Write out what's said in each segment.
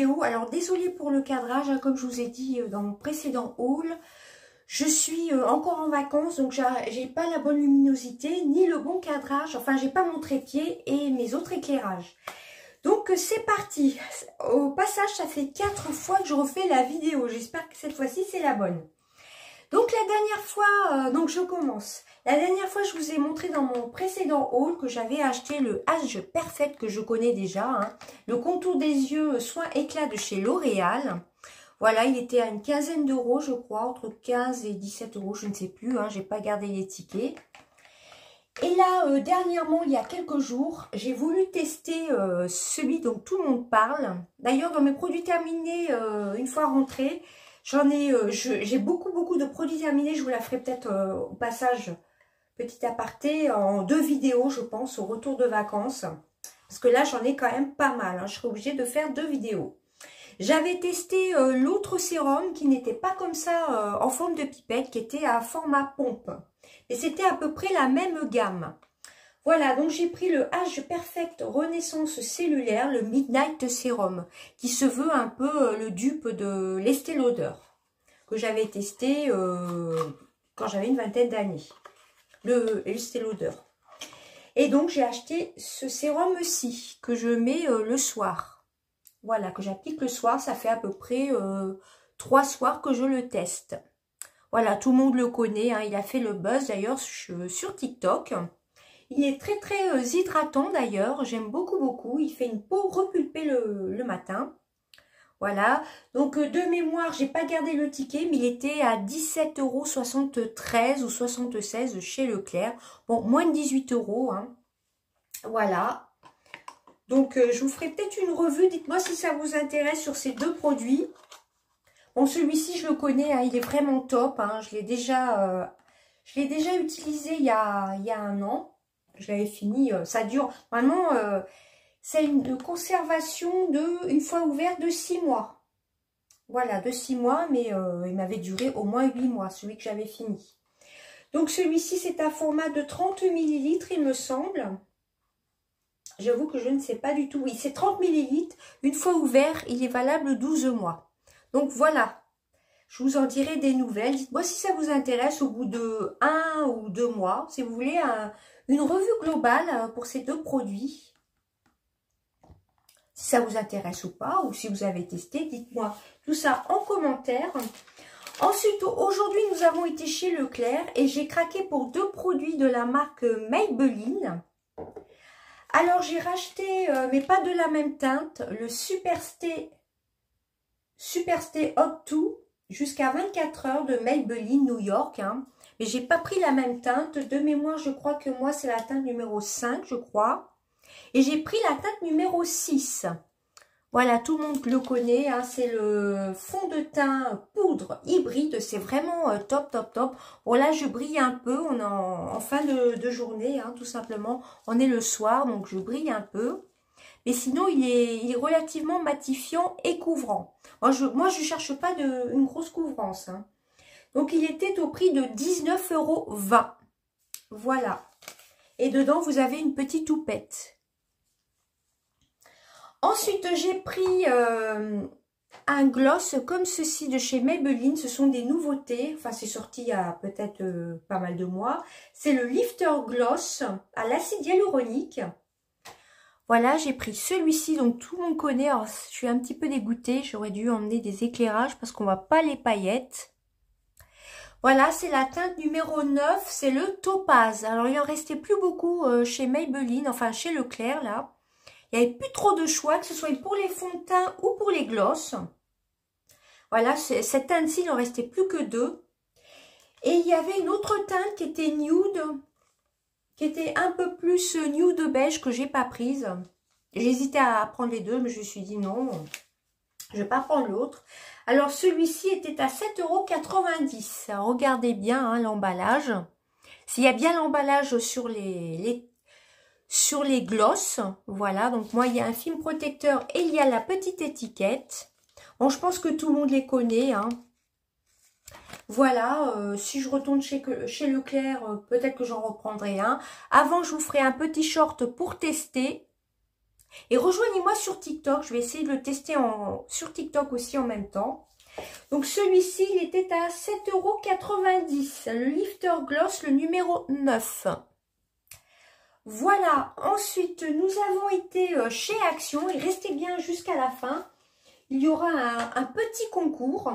vidéo. Alors désolée pour le cadrage, hein, comme je vous ai dit dans mon précédent haul. Je suis encore en vacances, donc j'ai pas la bonne luminosité, ni le bon cadrage. Enfin, j'ai pas mon trépied et mes autres éclairages. Donc c'est parti. Au passage, ça fait 4 fois que je refais la vidéo. J'espère que cette fois-ci, c'est la bonne. Donc la dernière fois, donc je commence. La dernière fois, je vous ai montré dans mon précédent haul que j'avais acheté le Age Perfect que je connais déjà. Hein, le contour des yeux soin éclat de chez L'Oréal. Voilà, il était à une quinzaine d'euros, je crois, entre 15 et 17 euros, je ne sais plus. Hein, j'ai pas gardé les tickets. Et là, dernièrement, il y a quelques jours, j'ai voulu tester celui dont tout le monde parle. D'ailleurs, dans mes produits terminés, une fois rentrée, j'en ai, j'ai beaucoup de produits terminés. Je vous la ferai peut-être au passage, petit aparté, en 2 vidéos, je pense, au retour de vacances. Parce que là, j'en ai quand même pas mal. Hein. Je serai obligée de faire 2 vidéos. J'avais testé l'autre sérum qui n'était pas comme ça en forme de pipette, qui était à format pompe. Et c'était à peu près la même gamme. Voilà, donc j'ai pris le Age Perfect Renaissance Cellulaire, le Midnight Serum, qui se veut un peu le dupe de l'Estée Lauder, que j'avais testé quand j'avais une vingtaine d'années. L'Estée Lauder. Et donc j'ai acheté ce sérum-ci, que je mets le soir. Voilà, que j'applique le soir, ça fait à peu près 3 soirs que je le teste. Voilà, tout le monde le connaît, hein, il a fait le buzz d'ailleurs sur TikTok. Il est très hydratant d'ailleurs, j'aime beaucoup. Il fait une peau repulpée le matin. Voilà, donc de mémoire, j'ai pas gardé le ticket, mais il était à 17,73 € ou 76 chez Leclerc. Bon, moins de 18 €. Hein. Voilà. Donc, je vous ferai peut-être une revue. Dites-moi si ça vous intéresse sur ces 2 produits. Bon, celui-ci, je le connais. Hein, il est vraiment top. Hein, je l'ai déjà utilisé il y a 1 an. Je l'avais fini. Ça dure. Vraiment, c'est une conservation une fois ouvert, de 6 mois. Voilà, de 6 mois. Mais il m'avait duré au moins 8 mois, celui que j'avais fini. Donc, celui-ci, c'est un format de 30 ml, il me semble. J'avoue que je ne sais pas du tout. Oui, c'est 30 ml. Une fois ouvert, il est valable 12 mois. Donc voilà. Je vous en dirai des nouvelles. Dites-moi si ça vous intéresse au bout de 1 ou 2 mois. Si vous voulez une revue globale pour ces 2 produits. Si ça vous intéresse ou pas. Ou si vous avez testé, dites-moi tout ça en commentaire. Ensuite, aujourd'hui, nous avons été chez Leclerc. Et j'ai craqué pour 2 produits de la marque Maybelline. Alors, j'ai racheté, mais pas de la même teinte, le Superstay Hot 2 jusqu'à 24 heures de Maybelline New York. Hein. Mais j'ai pas pris la même teinte. De mémoire, je crois que moi, c'est la teinte numéro 5, je crois. Et j'ai pris la teinte numéro 6. Voilà, tout le monde le connaît. Hein, c'est le fond de teint poudre hybride. C'est vraiment top. Bon, là, je brille un peu. On est en fin de journée, hein, tout simplement. On est le soir, donc je brille un peu. Mais sinon, il est relativement matifiant et couvrant. Moi, je cherche pas une grosse couvrance. Hein. Donc, il était au prix de 19,20 €. Voilà. Et dedans, vous avez une petite houppette. Ensuite, j'ai pris un gloss comme ceci de chez Maybelline. Ce sont des nouveautés. Enfin, c'est sorti il y a peut-être pas mal de mois. C'est le Lifter Gloss à l'acide hyaluronique. Voilà, j'ai pris celui-ci. Donc, tout le monde connaît. Alors, je suis un petit peu dégoûtée. J'aurais dû emmener des éclairages parce qu'on ne voit pas les paillettes. Voilà, c'est la teinte numéro 9. C'est le Topaz. Alors, il en restait plus beaucoup chez Maybelline. Enfin, chez Leclerc, là. Il n'y avait plus trop de choix, que ce soit pour les fonds de teint ou pour les glosses. Voilà, cette teinte-ci, il n'en restait plus que 2. Et il y avait une autre teinte qui était nude, qui était un peu plus nude beige que j'ai pas prise. J'hésitais à prendre les 2, mais je me suis dit non, je ne vais pas prendre l'autre. Alors, celui-ci était à 7,90 €. Regardez bien hein, l'emballage. S'il y a bien l'emballage sur les glosses, voilà, donc moi il y a un film protecteur et il y a la petite étiquette. Bon, je pense que tout le monde les connaît, hein. Voilà, si je retourne chez Leclerc, peut-être que j'en reprendrai un. Avant, je vous ferai un petit short pour tester. Et rejoignez-moi sur TikTok, je vais essayer de le tester sur TikTok aussi en même temps. Donc celui-ci, il était à 7,90 €, le Lifter Gloss, le numéro 9. Voilà, ensuite nous avons été chez Action et restez bien jusqu'à la fin. Il y aura un petit concours.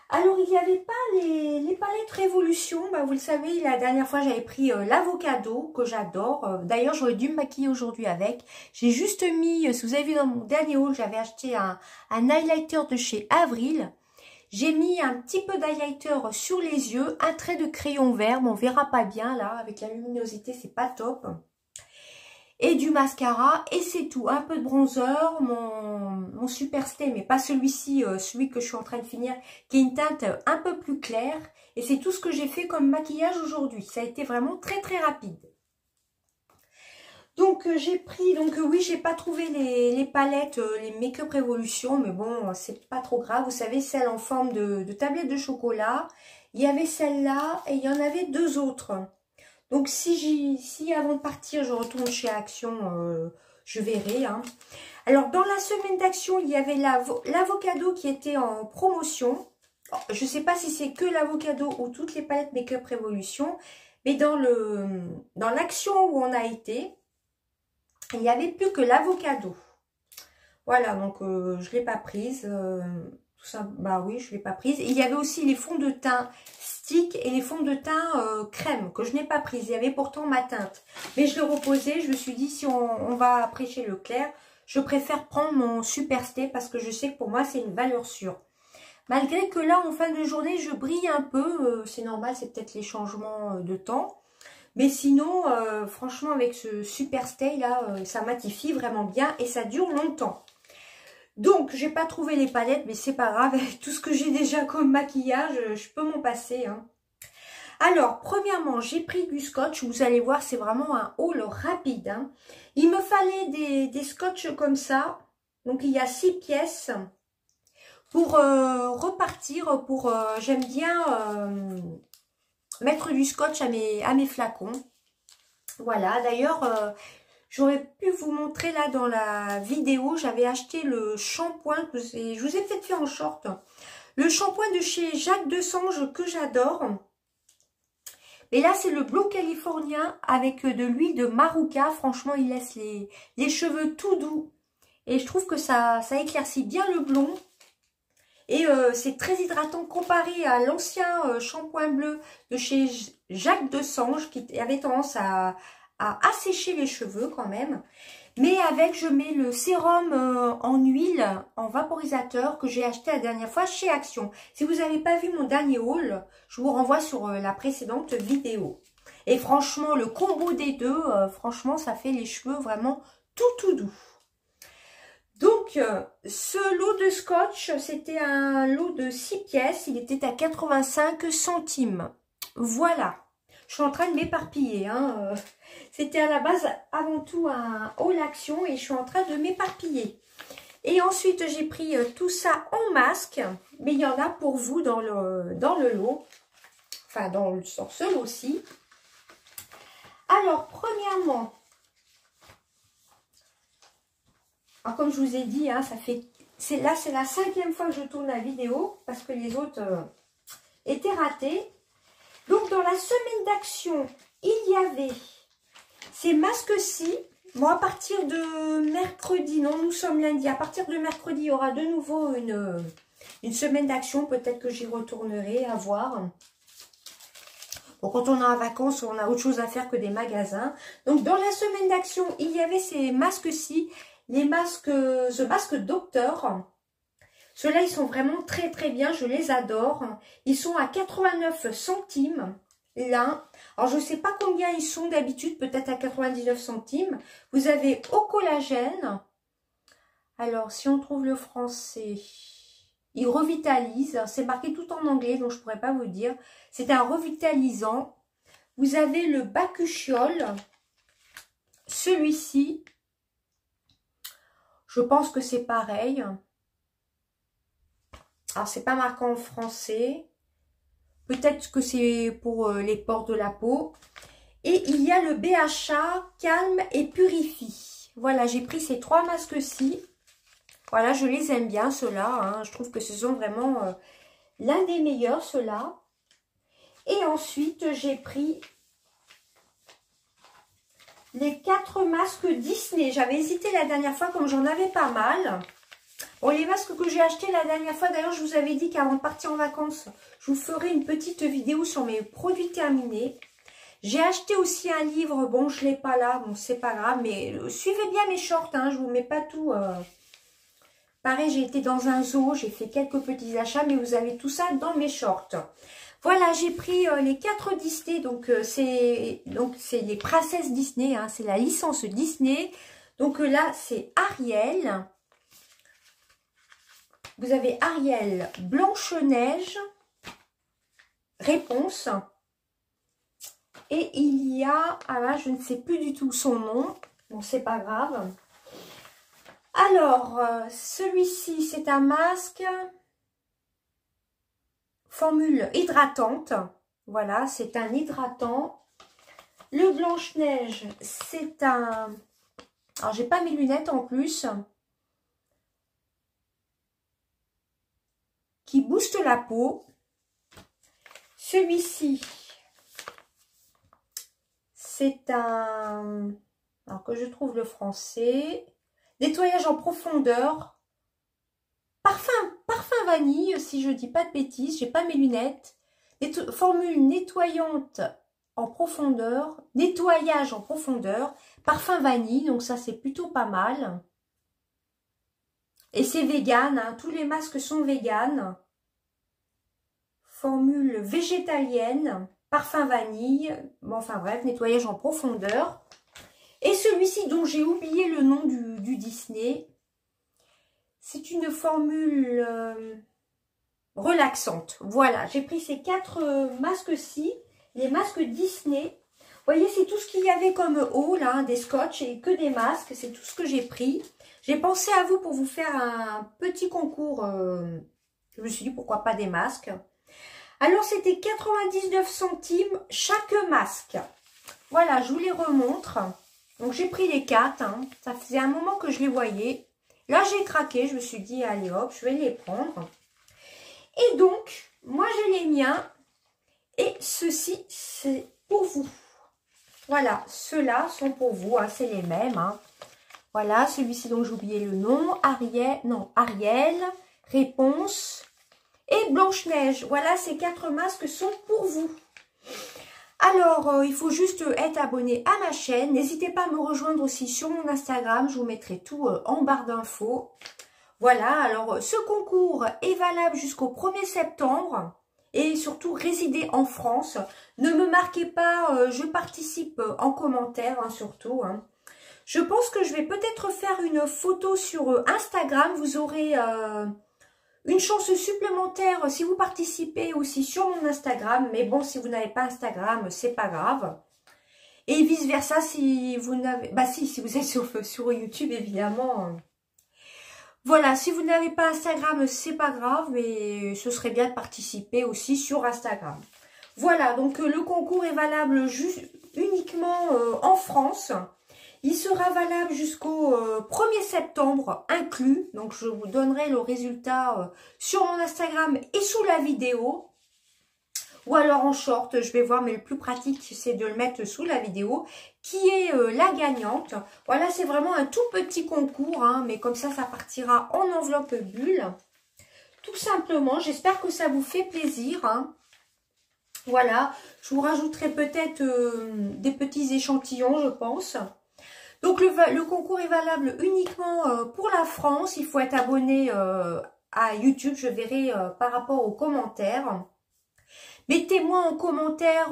Alors il n'y avait pas les palettes Révolution, bah, vous le savez, la dernière fois j'avais pris l'Avocado que j'adore. D'ailleurs j'aurais dû me maquiller aujourd'hui avec. J'ai juste mis, si vous avez vu dans mon dernier haul, j'avais acheté un highlighter de chez Avril. J'ai mis un petit peu d'highlighter sur les yeux, un trait de crayon vert, mais on verra pas bien là, avec la luminosité c'est pas top. Et du mascara, et c'est tout. Un peu de bronzer, mon Super Stay, mais pas celui-ci, celui que je suis en train de finir, qui est une teinte un peu plus claire. Et c'est tout ce que j'ai fait comme maquillage aujourd'hui. Ça a été vraiment très très rapide. Donc j'ai pris, oui, j'ai pas trouvé les palettes, les Make-up Révolution, mais bon, c'est pas trop grave. Vous savez, celle en forme de tablette de chocolat. Il y avait celle-là et il y en avait deux autres. Donc si avant de partir je retourne chez Action, je verrai. Hein. Alors dans la semaine d'Action, il y avait l'Avocado qui était en promotion. Je ne sais pas si c'est que l'Avocado ou toutes les palettes Make-up Révolution. Mais dans l'Action où on a été, il n'y avait plus que l'Avocado. Voilà, donc je ne l'ai pas prise. Tout ça, bah oui, je ne l'ai pas prise. Et il y avait aussi les fonds de teint stick et les fonds de teint crème que je n'ai pas prise. Il y avait pourtant ma teinte. Mais je l'ai reposé. Je me suis dit, si on va après chez Leclerc, je préfère prendre mon Super Stay parce que je sais que pour moi, c'est une valeur sûre. Malgré que là, en fin de journée, je brille un peu. C'est normal, c'est peut-être les changements de temps. Mais sinon, franchement, avec ce Super Stay, là, ça matifie vraiment bien et ça dure longtemps. Donc, j'ai pas trouvé les palettes, mais c'est pas grave. Avec tout ce que j'ai déjà comme maquillage, je peux m'en passer. Hein. Alors, premièrement, j'ai pris du scotch. Vous allez voir, c'est vraiment un haul rapide. Hein. Il me fallait des scotch comme ça. Donc, il y a 6 pièces. Pour repartir, j'aime bien mettre du scotch à mes flacons. Voilà, d'ailleurs... j'aurais pu vous montrer là dans la vidéo, j'avais acheté le shampoing, je vous ai peut-être fait en short, le shampoing de chez Jacques Desange que j'adore. Mais là c'est le Bleu Californien avec de l'huile de Marouca, franchement il laisse les cheveux tout doux. Et je trouve que ça éclaircit bien le blond. Et c'est très hydratant comparé à l'ancien shampoing bleu de chez Jacques Desange qui avait tendance à assécher les cheveux quand même. Mais avec, je mets le sérum en huile, en vaporisateur que j'ai acheté la dernière fois chez Action. Si vous n'avez pas vu mon dernier haul, je vous renvoie sur la précédente vidéo. Et franchement, le combo des deux, franchement, ça fait les cheveux vraiment tout doux. Donc, ce lot de scotch, c'était un lot de 6 pièces. Il était à 85 centimes. Voilà. Je suis en train de m'éparpiller. Hein. C'était à la base avant tout un haul Action et je suis en train de m'éparpiller. Et ensuite, j'ai pris tout ça en masque. Mais il y en a pour vous dans le lot. Enfin, dans ce lot aussi. Alors, premièrement, comme je vous ai dit, hein, c'est la 5e fois que je tourne la vidéo parce que les autres étaient ratés. Donc, dans la semaine d'Action, il y avait ces masques-ci. Bon, à partir de mercredi, non, nous sommes lundi. À partir de mercredi, il y aura de nouveau une semaine d'Action. Peut-être que j'y retournerai à voir. Bon, quand on est en vacances, on a autre chose à faire que des magasins. Donc, dans la semaine d'Action, il y avait ces masques-ci. Les masques, The Mask Doctor. Ceux-là, ils sont vraiment très bien. Je les adore. Ils sont à 89 centimes l'un. Alors, je ne sais pas combien ils sont d'habitude. Peut-être à 99 centimes. Vous avez au collagène. Alors, si on trouve le français, il revitalise. C'est marqué tout en anglais, donc je ne pourrais pas vous dire. C'est un revitalisant. Vous avez le bakuchiol. Celui-ci. Je pense que c'est pareil. Alors, c'est pas marqué en français. Peut-être que c'est pour les pores de la peau. Et il y a le BHA Calme et Purifie. Voilà, j'ai pris ces 3 masques-ci. Voilà, je les aime bien, ceux-là. Hein. Je trouve que ce sont vraiment l'un des meilleurs, ceux-là. Et ensuite, j'ai pris les 4 masques Disney. J'avais hésité la dernière fois, comme j'en avais pas mal. Bon, les masques que j'ai achetés la dernière fois, d'ailleurs, je vous avais dit qu'avant de partir en vacances, je vous ferai une petite vidéo sur mes produits terminés. J'ai acheté aussi un livre. Bon, je ne l'ai pas là. Bon, c'est pas grave, mais suivez bien mes shorts. Hein, je vous mets pas tout... Pareil, j'ai été dans un zoo, j'ai fait quelques petits achats, mais vous avez tout ça dans mes shorts. Voilà, j'ai pris les 4 Disney, donc c'est les princesses Disney, hein, c'est la licence Disney. Donc là, c'est Ariel. Vous avez Ariel, Blanche-Neige, Réponse. Et il y a, ah là, je ne sais plus du tout son nom, bon, c'est pas grave. Alors, celui-ci, c'est un masque formule hydratante. Voilà, c'est un hydratant. Le Blanche-Neige, c'est un... Alors, j'ai pas mes lunettes en plus. Qui booste la peau. Celui-ci, c'est un... Alors que je trouve le français... Nettoyage en profondeur. Parfum vanille, si je dis pas de bêtises, j'ai pas mes lunettes. Formule nettoyante en profondeur. Nettoyage en profondeur. Parfum vanille, donc ça c'est plutôt pas mal. Et c'est vegan, hein, tous les masques sont vegan. Formule végétalienne. Parfum vanille. Bon, enfin bref, nettoyage en profondeur. Et celui-ci dont j'ai oublié le nom du Disney, c'est une formule relaxante. Voilà, j'ai pris ces 4 masques-ci, les masques Disney. Vous voyez, c'est tout ce qu'il y avait comme haul, hein, des scotch et que des masques. C'est tout ce que j'ai pris. J'ai pensé à vous pour vous faire un petit concours. Je me suis dit, pourquoi pas des masques. Alors, c'était 99 centimes chaque masque. Voilà, je vous les remontre. Donc, j'ai pris les 4. Hein. Ça faisait un moment que je les voyais. Là, j'ai craqué. Je me suis dit, allez hop, je vais les prendre. Et donc, moi, j'ai les miens. Et ceci, c'est pour vous. Voilà, ceux-là sont pour vous. Hein, c'est les mêmes. Hein. Voilà, celui-ci dont j'ai oublié le nom. Ariel, Réponse et Blanche-Neige. Voilà, ces 4 masques sont pour vous. Alors, il faut juste être abonné à ma chaîne. N'hésitez pas à me rejoindre aussi sur mon Instagram. Je vous mettrai tout en barre d'infos. Voilà, alors ce concours est valable jusqu'au 1er septembre. Et surtout, résidez en France. Ne me marquez pas, je participe en commentaire, hein, surtout. Hein. Je pense que je vais peut-être faire une photo sur Instagram. Vous aurez... une chance supplémentaire si vous participez aussi sur mon Instagram. Mais bon, si vous n'avez pas Instagram, c'est pas grave. Et vice versa, si vous n'avez... Bah si vous êtes sur YouTube, évidemment. Voilà, si vous n'avez pas Instagram, c'est pas grave. Mais ce serait bien de participer aussi sur Instagram. Voilà, donc le concours est valable uniquement en France. Il sera valable jusqu'au 1er septembre inclus. Donc, je vous donnerai le résultat sur mon Instagram et sous la vidéo. Ou alors en short, je vais voir. Mais le plus pratique, c'est de le mettre sous la vidéo. Qui est la gagnante. Voilà, c'est vraiment un tout petit concours. Hein, mais comme ça partira en enveloppe bulle. Tout simplement, j'espère que ça vous fait plaisir. Hein. Voilà, je vous rajouterai peut-être des petits échantillons, je pense. Donc, le concours est valable uniquement pour la France. Il faut être abonné à YouTube. Je verrai par rapport aux commentaires. Mettez-moi en commentaire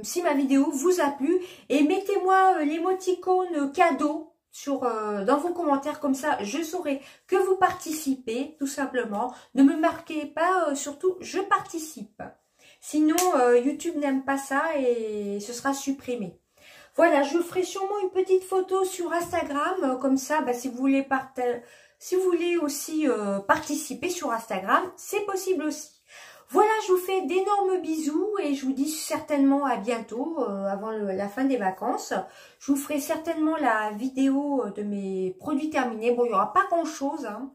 si ma vidéo vous a plu. Et mettez-moi l'émoticône cadeau dans vos commentaires. Comme ça, je saurai que vous participez, tout simplement. Ne me marquez pas, surtout, je participe. Sinon, YouTube n'aime pas ça et ce sera supprimé. Voilà, je ferai sûrement une petite photo sur Instagram, comme ça, bah, si vous voulez aussi participer sur Instagram, c'est possible aussi. Voilà, je vous fais fais d'énormes bisous et je vous dis certainement à bientôt, avant la fin des vacances. Je vous ferai certainement la vidéo de mes produits terminés. Bon, il n'y aura pas grand-chose, hein.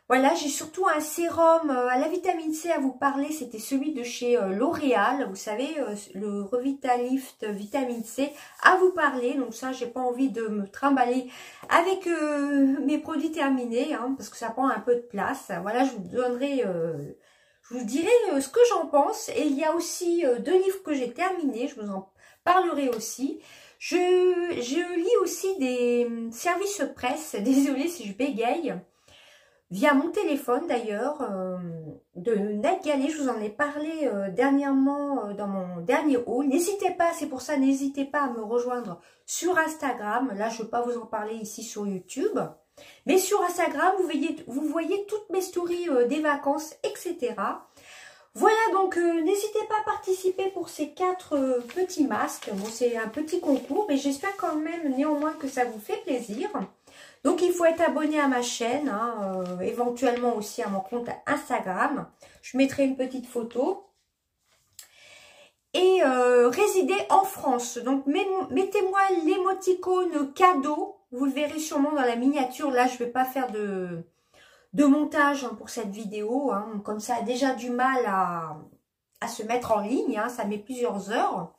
Voilà, j'ai surtout un sérum à la vitamine C à vous parler. C'était celui de chez L'Oréal. Vous savez, le Revitalift vitamine C à vous parler. Donc ça, j'ai pas envie de me trimballer avec mes produits terminés, hein, parce que ça prend un peu de place. Voilà, je vous donnerai, je vous dirai ce que j'en pense. Et il y a aussi 2 livres que j'ai terminés. Je vous en parlerai aussi. Je lis aussi des services presse. Désolée si je bégaye. Via mon téléphone d'ailleurs, de NetGalley, je vous en ai parlé dernièrement dans mon dernier haul. N'hésitez pas, c'est pour ça, n'hésitez pas à me rejoindre sur Instagram. Là, je ne vais pas vous en parler ici sur YouTube. Mais sur Instagram, vous voyez toutes mes stories des vacances, etc. Voilà, donc n'hésitez pas à participer pour ces 4 petits masques. Bon, c'est un petit concours, mais j'espère quand même néanmoins que ça vous fait plaisir. Donc, il faut être abonné à ma chaîne, hein, éventuellement aussi à mon compte Instagram. Je mettrai une petite photo. Et résider en France. Donc, mettez-moi l'émoticône cadeau. Vous le verrez sûrement dans la miniature. Là, je ne vais pas faire de montage pour cette vidéo. Hein. Comme ça a déjà du mal à se mettre en ligne. Hein. Ça met plusieurs heures.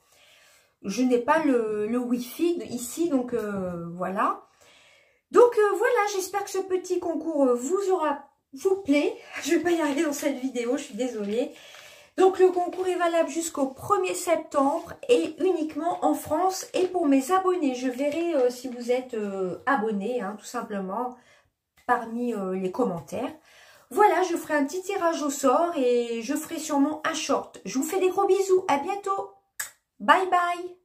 Je n'ai pas le Wi-Fi ici. Donc, voilà. Donc voilà, j'espère que ce petit concours vous plaît. Je ne vais pas y arriver dans cette vidéo, je suis désolée. Donc le concours est valable jusqu'au 1er septembre et uniquement en France et pour mes abonnés. Je verrai si vous êtes abonnés, hein, tout simplement, parmi les commentaires. Voilà, je ferai un petit tirage au sort et je ferai sûrement un short. Je vous fais des gros bisous, à bientôt. Bye bye.